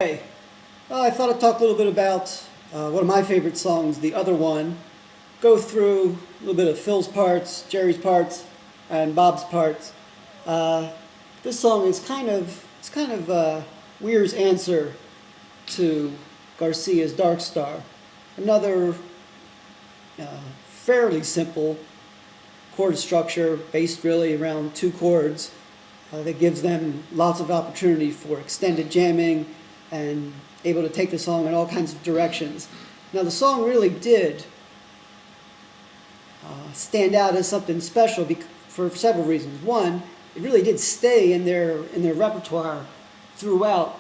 Hey, I thought I'd talk a little bit about one of my favorite songs, The Other One. Go through a little bit of Phil's parts, Jerry's parts, and Bob's parts. Uh, this song is kind of Weir's answer to Garcia's Dark Star. Another fairly simple chord structure based really around two chords that gives them lots of opportunity for extended jamming and able to take the song in all kinds of directions. Now the song really did stand out as something special for several reasons. One, it really did stay in their repertoire throughout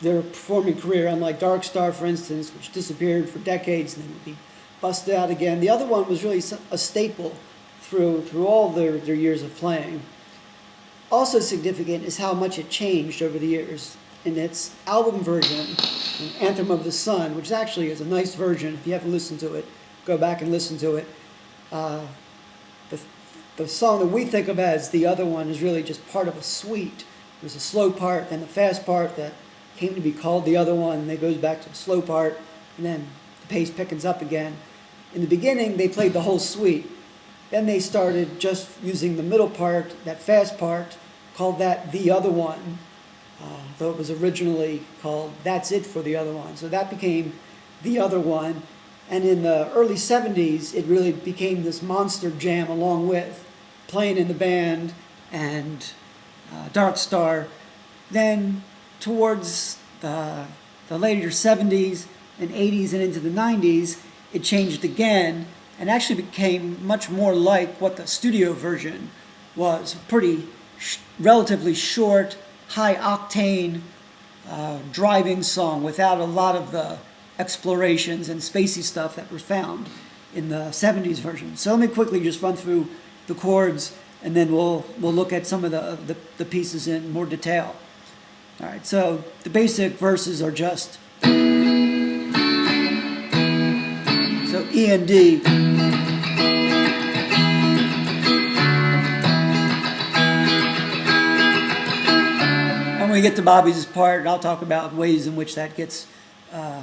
their performing career, unlike Dark Star, for instance, which disappeared for decades and then would be busted out again. The other one was really a staple through all their years of playing. Also significant is how much it changed over the years. In its album version, Anthem of the Sun, which actually is a nice version. If you haven't listened to it, go back and listen to it. The song that we think of as The Other One is really just part of a suite. There's a slow part and the fast part that came to be called The Other One, and then goes back to the slow part, and then the pace pickens up again. In the beginning, they played the whole suite. Then they started just using the middle part, that fast part, called that The Other One. Though it was originally called That's It for the Other One. So that became The Other One. And in the early 70s, it really became this monster jam along with Playing in the Band and Dark Star. Then towards the later 70s and 80s and into the 90s, it changed again and actually became much more like what the studio version was. A pretty relatively short, high-octane driving song without a lot of the explorations and spacey stuff that were found in the 70s version. So let me quickly just run through the chords, and then we'll look at some of the pieces in more detail. All right, so the basic verses are just so E and D. When we get to Bobby's part, I'll talk about ways in which that gets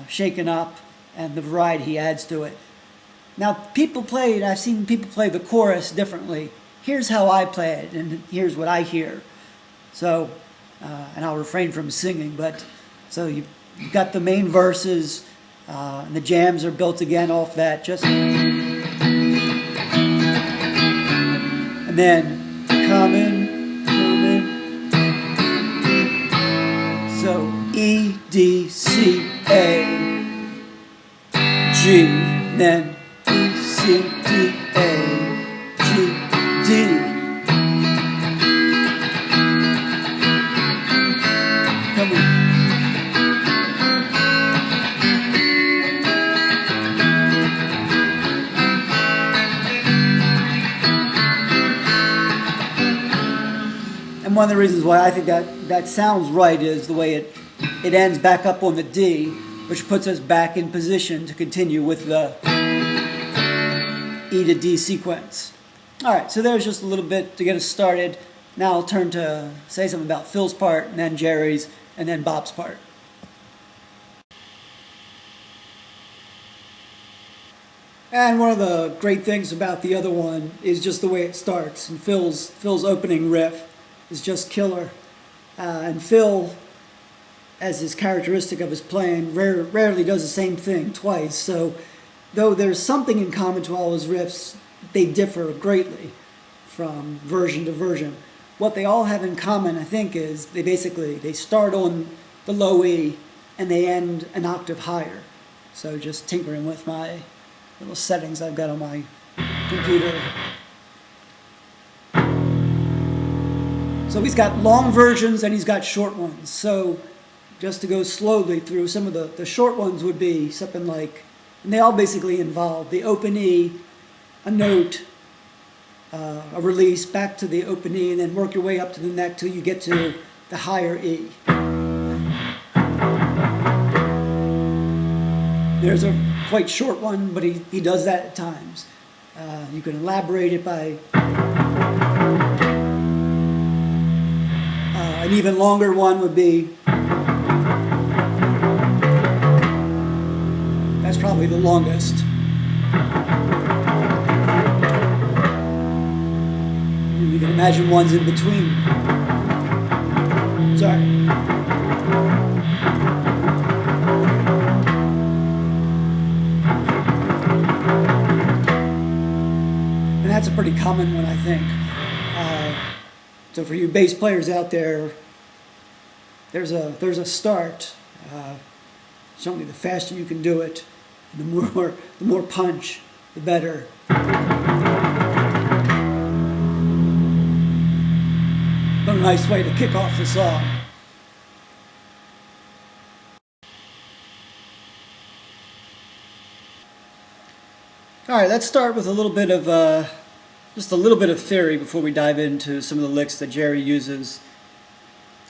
shaken up and the variety he adds to it. Now, I've seen people play the chorus differently. Here's how I play it, and here's what I hear. So, and I'll refrain from singing, but so you've got the main verses, and the jams are built again off that. And then coming. So E, D, C, A, G, then E, C, D, A, G, D. Come on. And one of the reasons why I think that sounds right is the way it ends back up on the D, which puts us back in position to continue with the E to D sequence. All right, so there's just a little bit to get us started. Now I'll turn to say something about Phil's part, and then Jerry's, and then Bob's part. And one of the great things about The Other One is just the way it starts. And Phil's opening riff is just killer. And Phil, as is characteristic of his playing, rarely does the same thing twice. So though there's something in common to all his riffs, they differ greatly from version to version. What they all have in common, I think, is they start on the low E and they end an octave higher. So just tinkering with my little settings I've got on my computer. So he's got long versions and he's got short ones. So just to go slowly through, some of the short ones would be something like, and they all basically involve the open E, a note, a release, back to the open E, and then work your way up to the neck till you get to the higher E. There's a quite short one, but he does that at times. You can elaborate it by an even longer one would be probably the longest. You can imagine ones in between. Sorry. And that's a pretty common one, I think. So for you bass players out there, there's a start. Certainly, the faster you can do it, the more punch, the better. What a nice way to kick off the song. All right, let's start with a little bit of just a little bit of theory before we dive into some of the licks that Jerry uses.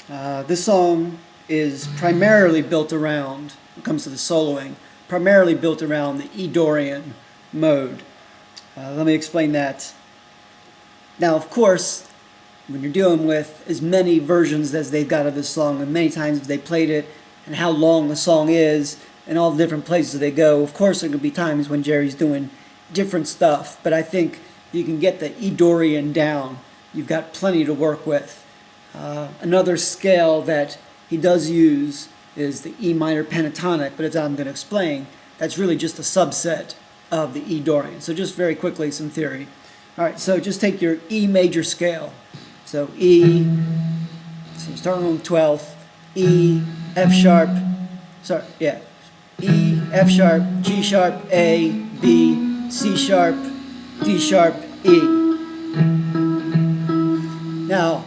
This song is primarily built around, when it comes to the soloing, primarily built around the E Dorian mode. Let me explain that. Now, of course, when you're dealing with as many versions as they've got of this song, and many times they played it, and how long the song is, and all the different places they go, of course there could be times when Jerry's doing different stuff, but I think you can get the E Dorian down. You've got plenty to work with. Another scale that he does use is the E minor pentatonic, but as I'm going to explain, that's really just a subset of the E Dorian. So just very quickly, some theory. All right, so just take your E major scale. So E, so starting on the 12th, E, F sharp, E, F sharp, G sharp, A, B, C sharp, D sharp, E. Now,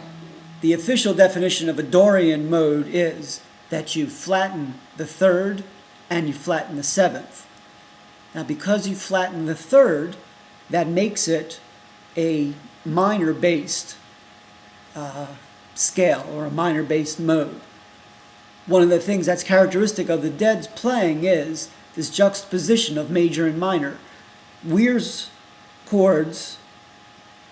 the official definition of a Dorian mode is that you flatten the third and you flatten the seventh. Now, because you flatten the third, that makes it a minor-based scale or a minor-based mode. One of the things that's characteristic of the Dead's playing is this juxtaposition of major and minor. Weir's chords,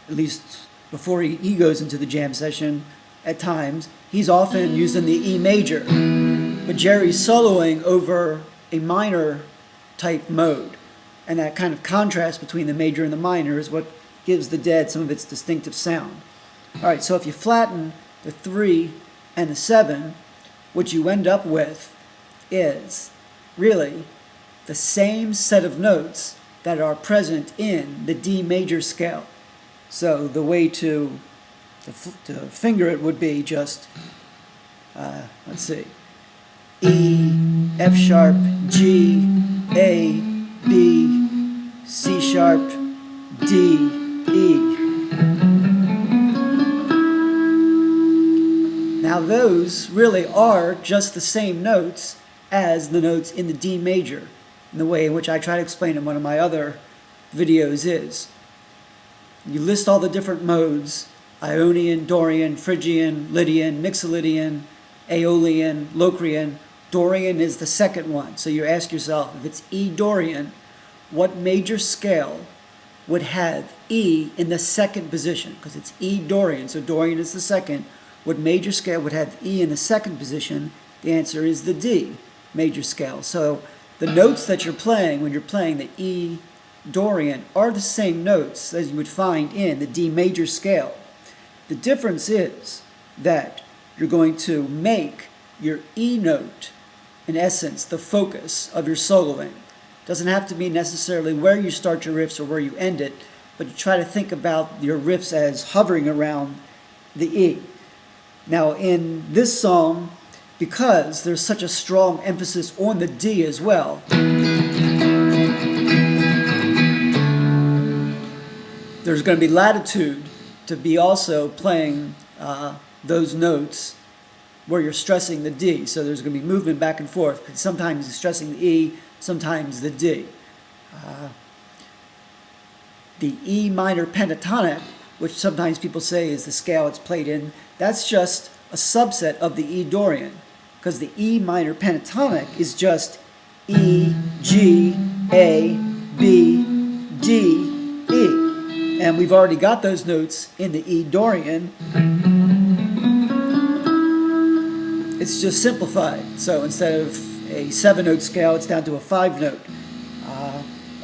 at least before he goes into the jam session, at times, he's often using the E major. But Jerry's soloing over a minor type mode. And that kind of contrast between the major and the minor is what gives the Dead some of its distinctive sound. All right, so if you flatten the 3 and the 7, what you end up with is really the same set of notes that are present in the D major scale. So the way to finger it would be just, let's see, E, F sharp, G, A, B, C sharp, D, E. Now those really are just the same notes as the notes in the D major, in the way in which I try to explain in one of my other videos is. You list all the different modes: Ionian, Dorian, Phrygian, Lydian, Mixolydian, Aeolian, Locrian. Dorian is the second one. So you ask yourself, if it's E Dorian, what major scale would have E in the second position? Because it's E Dorian, so Dorian is the second. What major scale would have E in the second position? The answer is the D major scale. So the notes that you're playing when you're playing the E Dorian are the same notes as you would find in the D major scale. The difference is that you're going to make your E note, in essence, the focus of your soloing. It doesn't have to be necessarily where you start your riffs or where you end it, but you try to think about your riffs as hovering around the E. Now, in this song, because there's such a strong emphasis on the D as well, there's going to be latitude to be also playing those notes where you're stressing the D. So there's going to be movement back and forth. Sometimes you're stressing the E, sometimes the D. The E minor pentatonic, which sometimes people say is the scale it's played in, that's just a subset of the E Dorian, because the E minor pentatonic is just E, G, A, B, D, E. And we've already got those notes in the E Dorian. It's just simplified. So instead of a 7-note scale, it's down to a 5-note.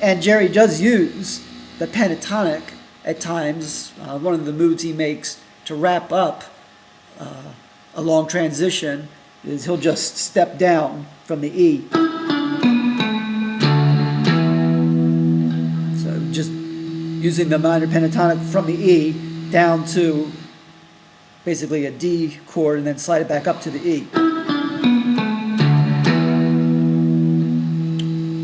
And Jerry does use the pentatonic at times. One of the moves he makes to wrap up a long transition is he'll just step down from the E. So just using the minor pentatonic from the E down to basically a D chord and then slide it back up to the E.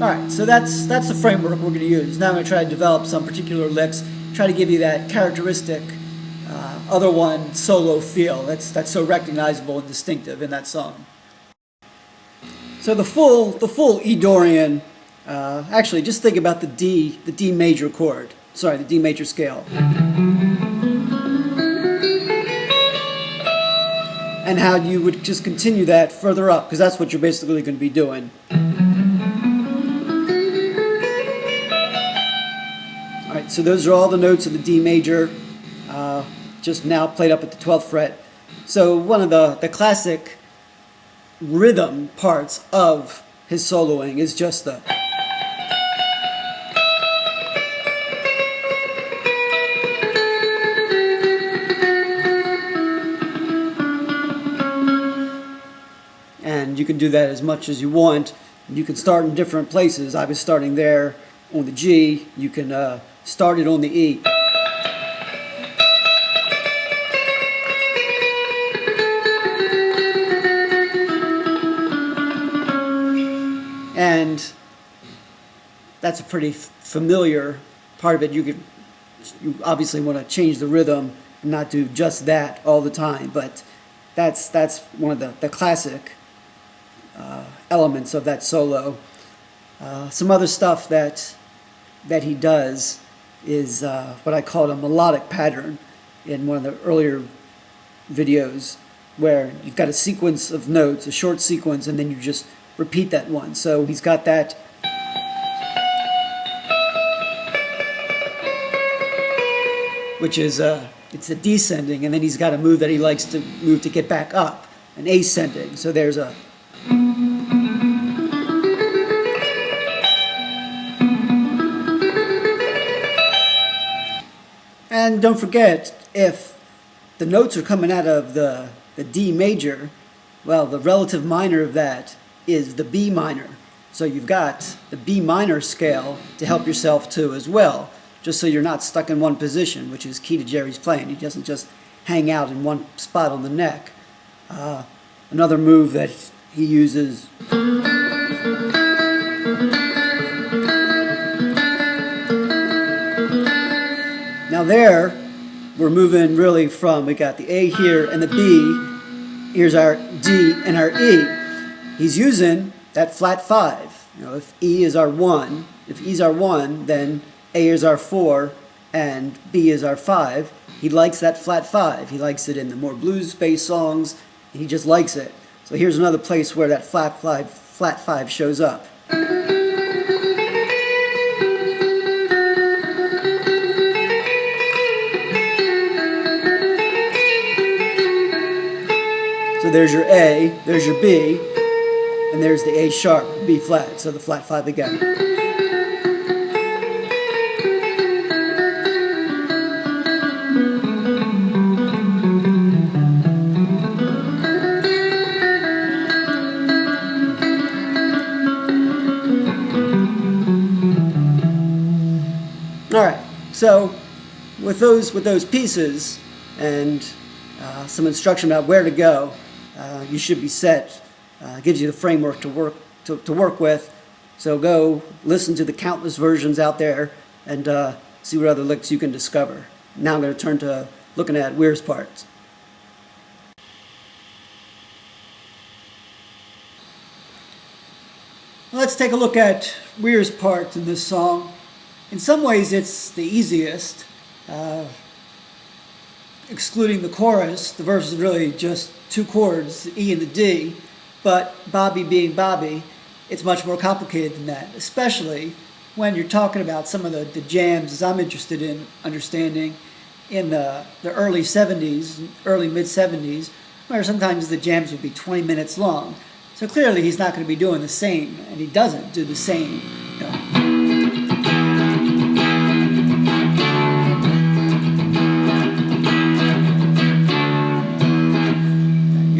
Alright, so that's the framework we're going to use. Now I'm going to try to develop some particular licks, try to give you that characteristic other one solo feel that's so recognizable and distinctive in that song. So the full E Dorian, actually just think about the D major chord, sorry, the D major scale. And how you would just continue that further up, because that's what you're basically going to be doing. Alright, so those are all the notes of the D major, just now played up at the 12th fret. So one of the classic rhythm parts of his soloing is just the... And you can do that as much as you want. You can start in different places. I was starting there on the G. You can start it on the E. And that's a pretty familiar part of it. You obviously want to change the rhythm and not do just that all the time, but that's one of the classic elements of that solo. Some other stuff that he does is what I call a melodic pattern in one of the earlier videos, where you've got a sequence of notes, a short sequence, and then you just repeat that one. So he's got that. Which is it's a descending, and then he's got a move that he likes to move to get back up, an ascending. So there's a... And don't forget, if the notes are coming out of the D major, well, the relative minor of that is the B minor. So you've got the B minor scale to help yourself to as well, just so you're not stuck in one position, which is key to Jerry's playing. He doesn't just hang out in one spot on the neck. Another move that he uses... Now there, we're moving really from, we got the A here and the B, here's our D and our E. He's using that flat 5. You know, if E is our 1, if E's our 1, then A is our 4, and B is our 5. He likes that flat 5. He likes it in the more blues-based songs, and he just likes it. So here's another place where that flat 5 shows up. So there's your A, there's your B, and there's the A sharp, B flat, so the flat 5 again. All right, so with those pieces and some instruction about where to go, you should be set. Gives you the framework to work with. So go listen to the countless versions out there and see what other licks you can discover. Now I'm going to turn to looking at Weir's parts. Let's take a look at Weir's part in this song. In some ways it's the easiest. Excluding the chorus, the verse is really just 2 chords, the E and the D, but Bobby being Bobby, it's much more complicated than that, especially when you're talking about some of the jams, as I'm interested in understanding, in the early 70s, early mid-70s, where sometimes the jams would be 20 minutes long. So clearly he's not going to be doing the same, and he doesn't do the same. You know.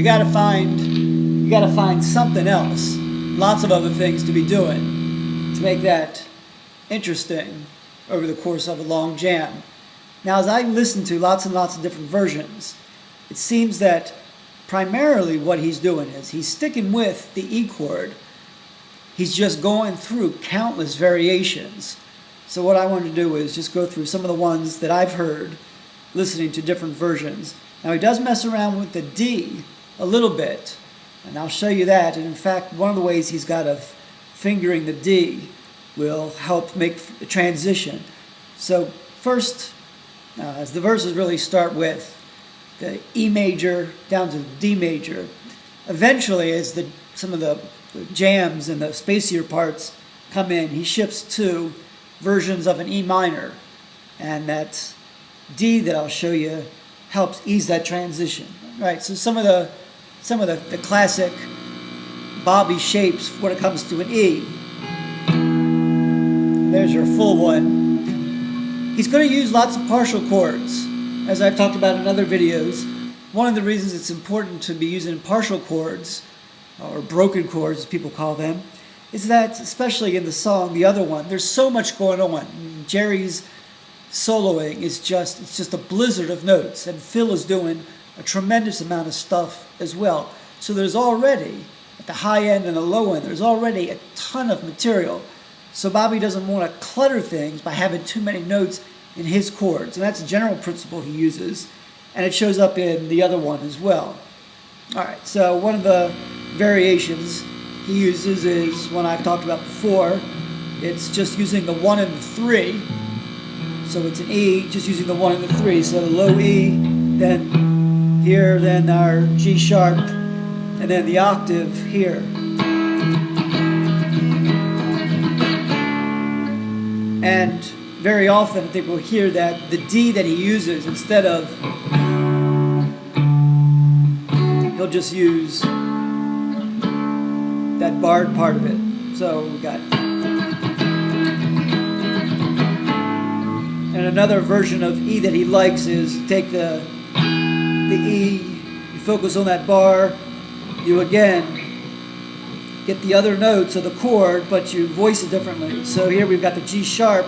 gotta find something else, lots of other things to be doing to make that interesting over the course of a long jam. Now, as I listen to lots and lots of different versions, it seems that primarily what he's doing is he's sticking with the E chord. He's just going through countless variations. So what I wanted to do is just go through some of the ones that I've heard listening to different versions. Now, he does mess around with the D a little bit, and I'll show you that. And in fact, one of the ways he's got of fingering the D will help make the transition. So first, as the verses really start with the E major down to the D major, eventually as some of the jams and the spacier parts come in, he shifts to versions of an E minor, and that D that I'll show you helps ease that transition. Right, so some of the classic Bobby shapes when it comes to an E. There's your full one. He's going to use lots of partial chords, as I've talked about in other videos. One of the reasons it's important to be using partial chords, or broken chords as people call them, is that, especially in the song, the other one, there's so much going on. Jerry's soloing is just a blizzard of notes, and Phil is doing a tremendous amount of stuff as well. So there's already, at the high end and the low end, there's already a ton of material. So Bobby doesn't want to clutter things by having too many notes in his chords, and that's a general principle he uses, and it shows up in the other one as well. Alright, so one of the variations he uses is one I've talked about before. It's just using the 1 and the 3. So it's an E, just using the 1 and the 3. So the low E, then here, then our G sharp, and then the octave here. And very often I think we'll hear that the D that he uses, instead of, he'll just use that barred part of it. So we got, and another version of E that he likes is take the E, you focus on that bar, you again get the other notes of the chord, but you voice it differently. So here we've got the G sharp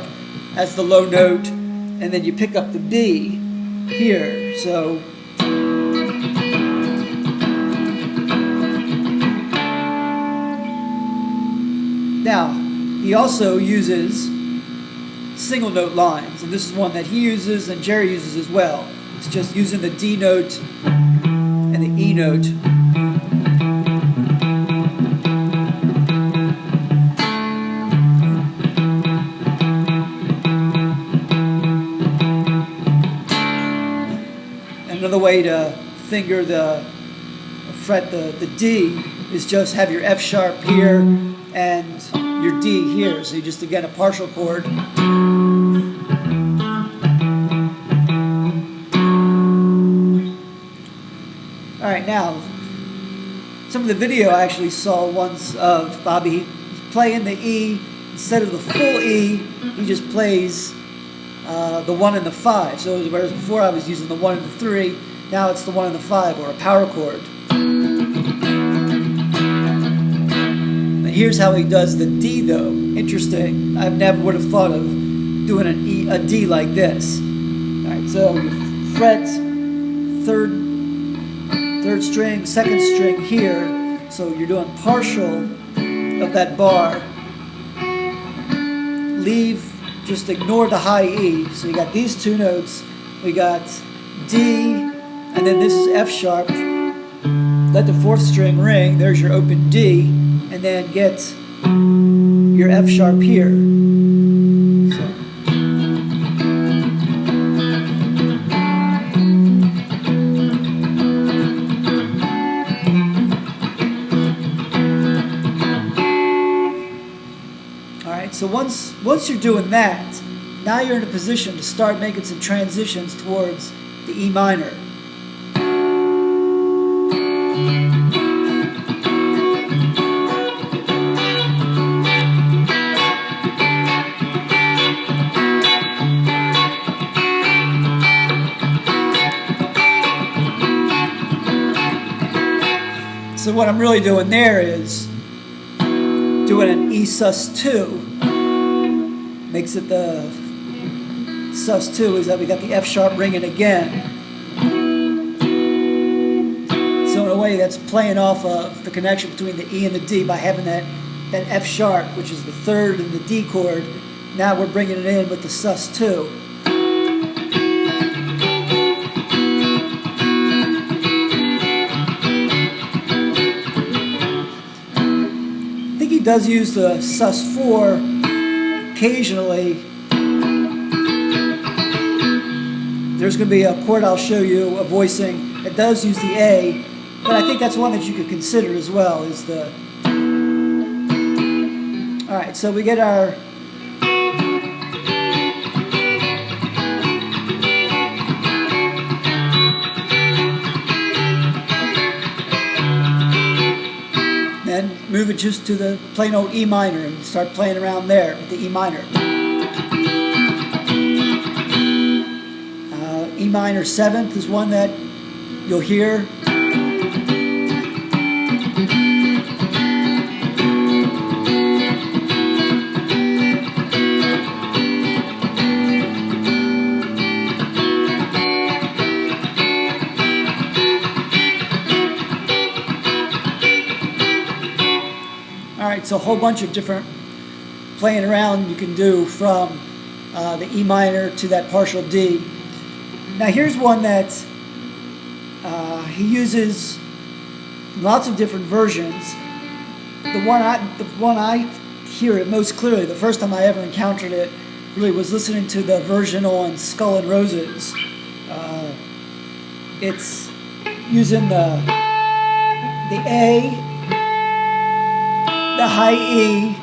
as the low note, and then you pick up the B here. So now he also uses single note lines, and this is one that he uses and Jerry uses as well. It's just using the D note and the E note. Another way to finger fret the D is just have your F sharp here and your D here. So you just, again, a partial chord. Alright, now, some of the video I actually saw once of Bobby playing the E, instead of the full E, he just plays the 1 and the 5. So whereas before I was using the 1 and the 3, now it's the 1 and the 5, or a power chord. And here's how he does the D though. Interesting. I never would have thought of doing a D like this. Alright, so you fret third string, second string here. So you're doing partial of that bar. Just ignore the high E. So you got these two notes. We got D, and then this is F sharp. Let the 4th string ring. There's your open D, and then get your F sharp here. So. So once you're doing that, now you're in a position to start making some transitions towards the E minor. So what I'm really doing there is doing an E sus2. Makes it the sus2 is that we got the F sharp ringing again. So in a way that's playing off of the connection between the E and the D by having that F sharp, which is the third in the D chord. Now we're bringing it in with the sus2. I think he does use the sus4 occasionally. There's going to be a chord I'll show you, a voicing, that does use the A, but I think that's one that you could consider as well, is the... Alright, so we get our... Then move it just to the plain old E minor and start playing around there with the E minor. E minor 7th is one that you'll hear. Alright, so a whole bunch of different playing around you can do from the E minor to that partial D. Now here's one that he uses lots of different versions. The one I hear it most clearly, the first time I ever encountered it, really was listening to the version on Skull and Roses. It's using the A, the high E,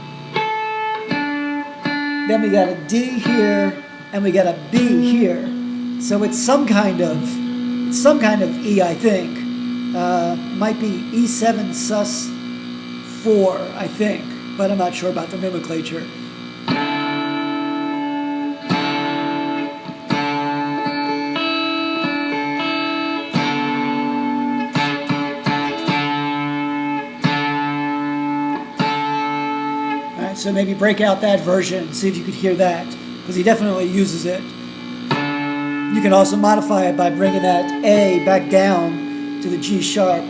then we got a D here, and we got a B here. So it's some kind of E, I think. Might be E7 sus 4, I think, but I'm not sure about the nomenclature. Alright, so maybe break out that version, see if you could hear that, because he definitely uses it. You can also modify it by bringing that A back down to the G sharp.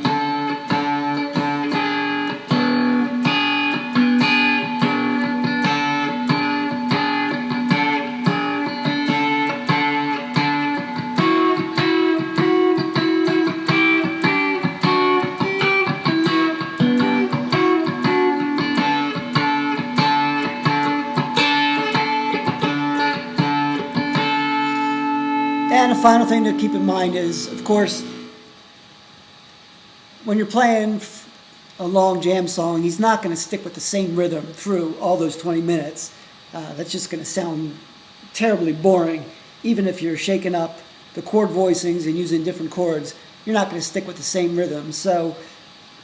And a final thing to keep in mind is, of course, when you're playing a long jam song, he's not going to stick with the same rhythm through all those 20 minutes. That's just going to sound terribly boring. Even if you're shaking up the chord voicings and using different chords, you're not going to stick with the same rhythm. So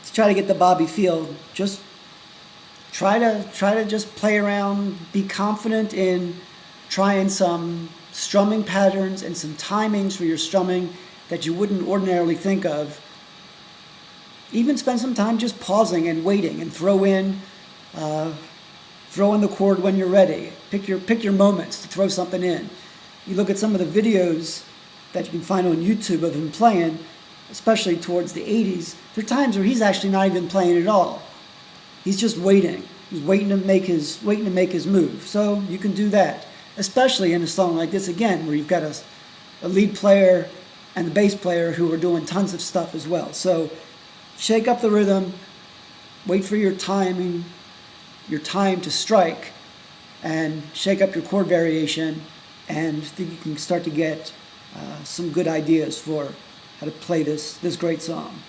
to try to get the Bobby feel, just try to just play around, be confident in trying some strumming patterns and some timings for your strumming that you wouldn't ordinarily think of. Even spend some time just pausing and waiting, and throw in the chord when you're ready. Pick your moments to throw something in. You look at some of the videos that you can find on YouTube of him playing, especially towards the 80s. There are times where he's actually not even playing at all. He's just waiting. He's waiting to make his move. So you can do that, especially in a song like this, again, where you've got a lead player and the bass player who are doing tons of stuff as well. So shake up the rhythm, wait for your time to strike, and shake up your chord variation, and I think you can start to get some good ideas for how to play this great song.